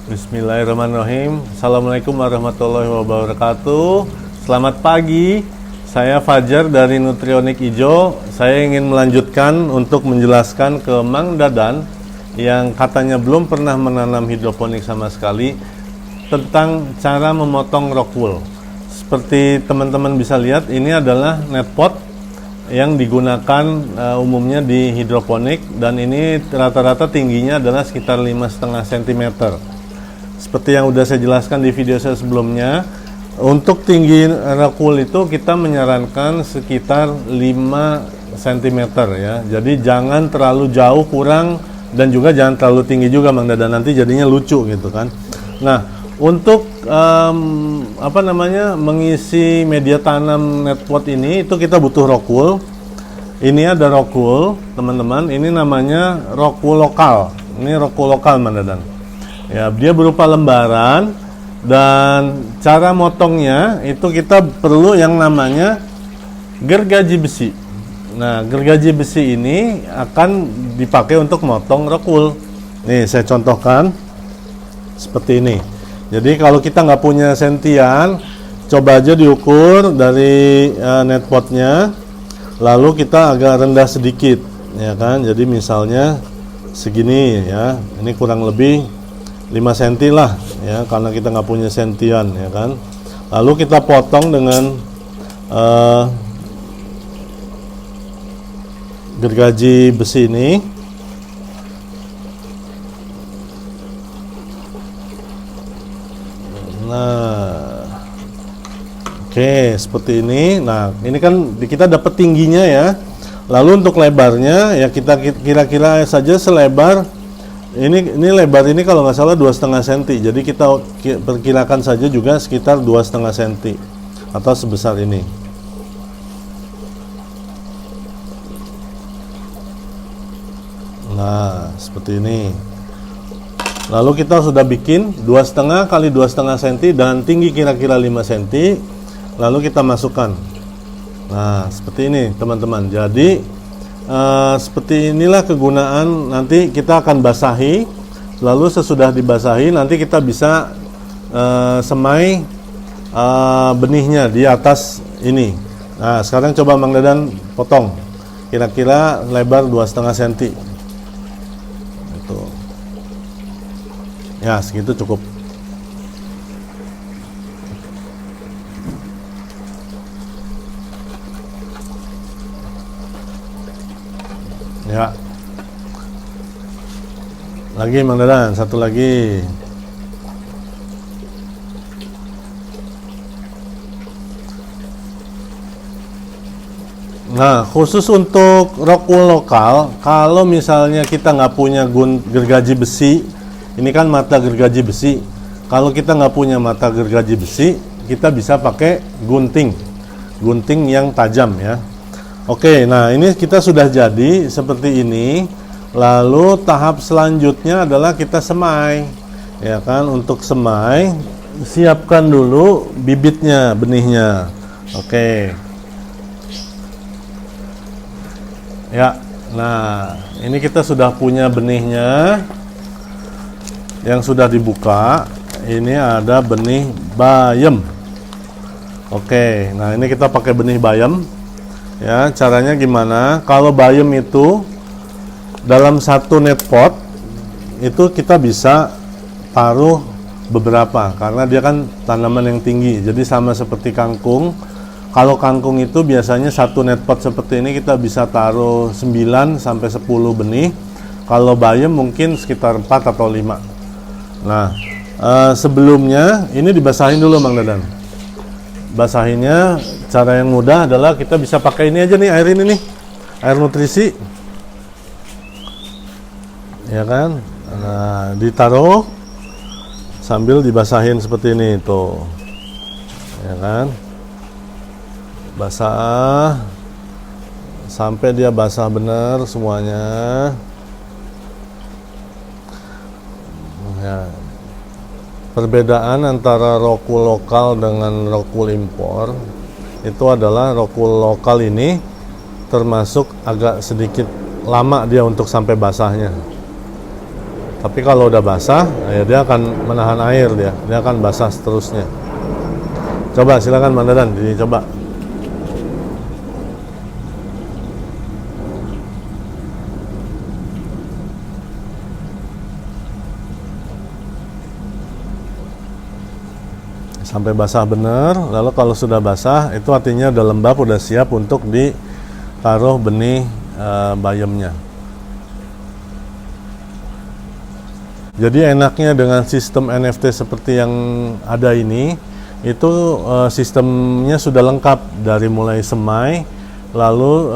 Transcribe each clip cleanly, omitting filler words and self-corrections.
Bismillahirrahmanirrahim. Assalamualaikum warahmatullahi wabarakatuh. Selamat pagi. Saya Fajar dari Nutrionik Ijo. Saya ingin melanjutkan untuk menjelaskan ke Mang Dadan yang katanya belum pernah menanam hidroponik sama sekali tentang cara memotong rock wool. Seperti teman-teman bisa lihat, ini adalah net pot yang digunakan umumnya di hidroponik, dan ini rata-rata tingginya adalah sekitar 5,5 cm. Seperti yang sudah saya jelaskan di video saya sebelumnya, untuk tinggi rock wool itu kita menyarankan sekitar 5 cm ya. Jadi jangan terlalu jauh kurang, dan juga jangan terlalu tinggi juga Mang Dadan, nanti jadinya lucu gitu kan. Nah, untuk mengisi media tanam net pot ini itu kita butuh rock wool. Ini ada rock wool teman-teman, ini namanya rock wool lokal. Ini rock wool lokal Mang Dadan. Ya, dia berupa lembaran, dan cara motongnya itu kita perlu yang namanya gergaji besi. Nah, gergaji besi ini akan dipakai untuk motong rock wool. Nih, saya contohkan seperti ini. Jadi kalau kita nggak punya sentian, coba aja diukur dari net potnya, lalu kita agak rendah sedikit, ya kan? Jadi misalnya segini ya, ini kurang lebih 5 cm lah ya, karena kita nggak punya sentian ya kan. Lalu kita potong dengan gergaji besi ini. Nah, oke, seperti ini. Nah, ini kan kita dapat tingginya ya. Lalu untuk lebarnya ya kita kira-kira saja selebar ini lebar ini kalau nggak salah 2,5 cm. Jadi kita perkirakan saja juga sekitar 2,5 cm atau sebesar ini. Nah, seperti ini. Lalu kita sudah bikin 2,5 kali 2,5 cm dan tinggi kira-kira 5 cm. Lalu kita masukkan. Nah, seperti ini teman-teman. Jadi seperti inilah kegunaan. Nanti kita akan basahi, lalu sesudah dibasahi nanti kita bisa semai benihnya di atas ini. Nah, sekarang coba Mang Dadan potong kira-kira lebar 2,5 cm itu ya, segitu cukup. Ya, lagi Mang Dadan, satu lagi. Nah, khusus untuk rock wool lokal, kalau misalnya kita nggak punya gergaji besi, ini kan mata gergaji besi. Kalau kita nggak punya mata gergaji besi, kita bisa pakai gunting yang tajam ya. Oke, nah ini kita sudah jadi seperti ini. Lalu tahap selanjutnya adalah kita semai, ya kan? Untuk semai, siapkan dulu bibitnya, benihnya. Oke. Ya, nah ini kita sudah punya benihnya yang sudah dibuka. Ini ada benih bayam. Oke, nah ini kita pakai benih bayam. Ya, caranya gimana? Kalau bayam itu dalam satu net pot itu kita bisa taruh beberapa, karena dia kan tanaman yang tinggi. Jadi sama seperti kangkung. Kalau kangkung itu biasanya satu net pot seperti ini kita bisa taruh 9 sampai 10 benih. Kalau bayam mungkin sekitar 4 atau 5. Nah, sebelumnya ini dibasahin dulu Mang Dadan. Basahinnya cara yang mudah adalah kita bisa pakai ini aja nih, air ini nih, air nutrisi ya kan. Nah, ditaruh sambil dibasahin seperti ini tuh ya kan, basah sampai dia basah benar semuanya ya. Perbedaan antara rock wool lokal dengan rock wool impor itu adalah rock wool lokal ini termasuk agak sedikit lama dia untuk sampai basahnya. Tapi kalau udah basah, ya dia akan menahan air, dia akan basah seterusnya. Coba silakan Mang Dadan, dicoba. Sampai basah benar. Lalu kalau sudah basah, itu artinya udah lembab, udah siap untuk ditaruh benih bayamnya. Jadi enaknya dengan sistem NFT seperti yang ada ini, itu sistemnya sudah lengkap dari mulai semai, lalu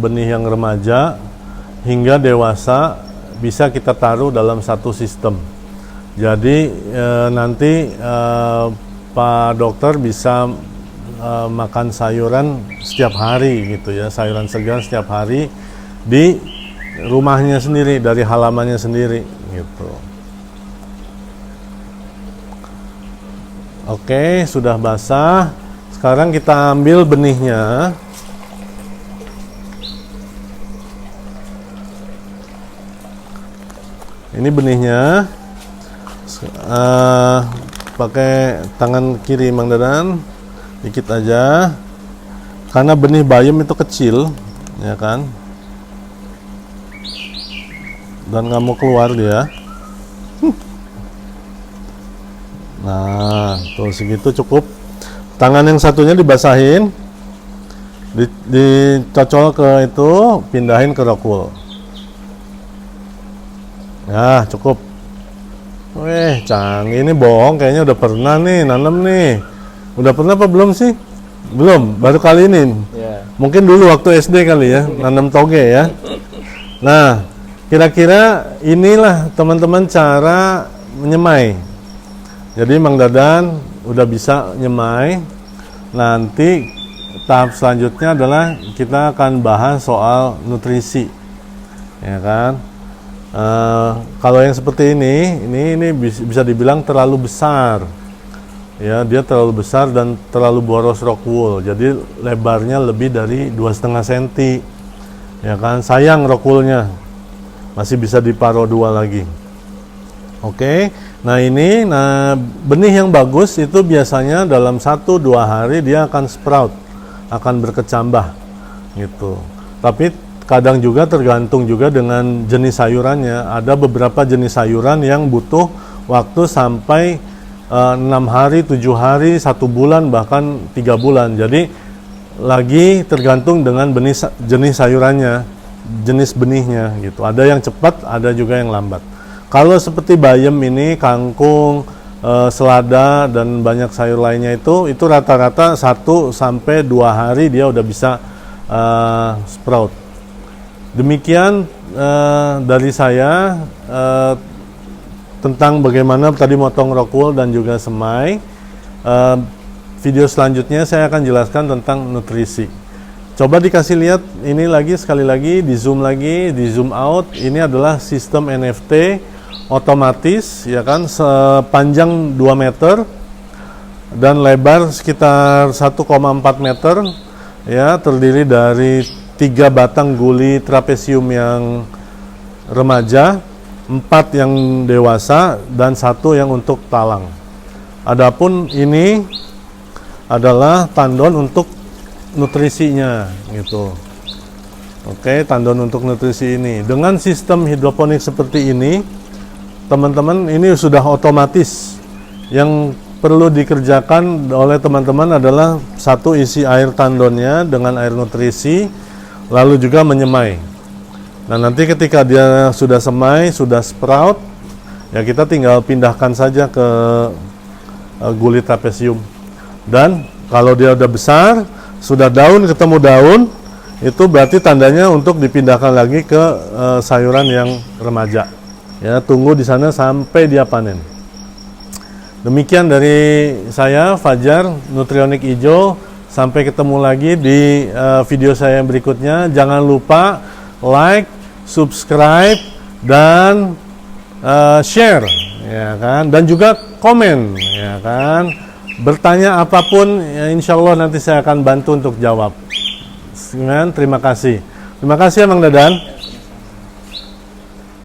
benih yang remaja hingga dewasa bisa kita taruh dalam satu sistem. Jadi nanti Pak Dokter bisa makan sayuran setiap hari gitu ya, sayuran segar setiap hari di rumahnya sendiri, dari halamannya sendiri gitu. Oke, sudah basah. Sekarang kita ambil benihnya. Ini benihnya. Pakai tangan kiri Mang Dadan, dikit aja. Karena benih bayam itu kecil, ya kan? Dan nggak mau keluar dia. Nah, tuh segitu cukup. Tangan yang satunya dibasahin, dicocol ke itu, pindahin ke rockwool. Nah, cukup. Weh, canggih ini, bohong kayaknya udah pernah nih nanam nih. Udah pernah apa belum sih? Belum, baru kali ini. Yeah. Mungkin dulu waktu SD kali ya, nanam toge ya. Nah, kira-kira inilah teman-teman cara menyemai. Jadi Mang Dadan udah bisa nyemai. Nanti tahap selanjutnya adalah kita akan bahas soal nutrisi, ya kan? Kalau yang seperti ini bisa dibilang terlalu besar. Ya, dia terlalu besar dan terlalu boros rockwool. Jadi lebarnya lebih dari 2,5 cm. Ya kan? Sayang rockwoolnya. Masih bisa diparo 2 lagi. Oke. Nah, benih yang bagus itu biasanya dalam 1-2 hari dia akan sprout, akan berkecambah gitu. Tapi kadang juga tergantung juga dengan jenis sayurannya. Ada beberapa jenis sayuran yang butuh waktu sampai 6 hari, 7 hari, 1 bulan, bahkan 3 bulan. Jadi lagi tergantung dengan jenis sayurannya, jenis benihnya gitu. Ada yang cepat, ada juga yang lambat. Kalau seperti bayam ini, kangkung, selada dan banyak sayur lainnya itu rata-rata 1-2 hari dia udah bisa sprout. Demikian dari saya tentang bagaimana tadi motong rockwool dan juga semai. Video selanjutnya saya akan jelaskan tentang nutrisi. Coba dikasih lihat ini lagi, sekali lagi, di zoom out. Ini adalah sistem NFT otomatis, ya kan, sepanjang 2 meter dan lebar sekitar 1,4 meter, ya, terdiri dari 3 batang guli trapesium yang remaja, 4 yang dewasa, dan 1 yang untuk talang. Adapun ini adalah tandon untuk nutrisinya gitu. Oke, tandon untuk nutrisi ini. Dengan sistem hidroponik seperti ini, teman-teman, ini sudah otomatis. Yang perlu dikerjakan oleh teman-teman adalah satu, isi air tandonnya dengan air nutrisi, lalu juga menyemai. Nah, nanti ketika dia sudah semai, sudah sprout, ya kita tinggal pindahkan saja ke guli trapesium. Dan kalau dia udah besar, sudah daun ketemu daun, itu berarti tandanya untuk dipindahkan lagi ke sayuran yang remaja. Ya, tunggu di sana sampai dia panen. Demikian dari saya, Fajar, Nutrionik Ijo. Sampai ketemu lagi di video saya yang berikutnya. Jangan lupa like, subscribe, dan share, ya kan? Dan juga komen, ya kan? Bertanya apapun, ya, insya Allah nanti saya akan bantu untuk jawab. Terima kasih. Terima kasih ya Mang Dadan.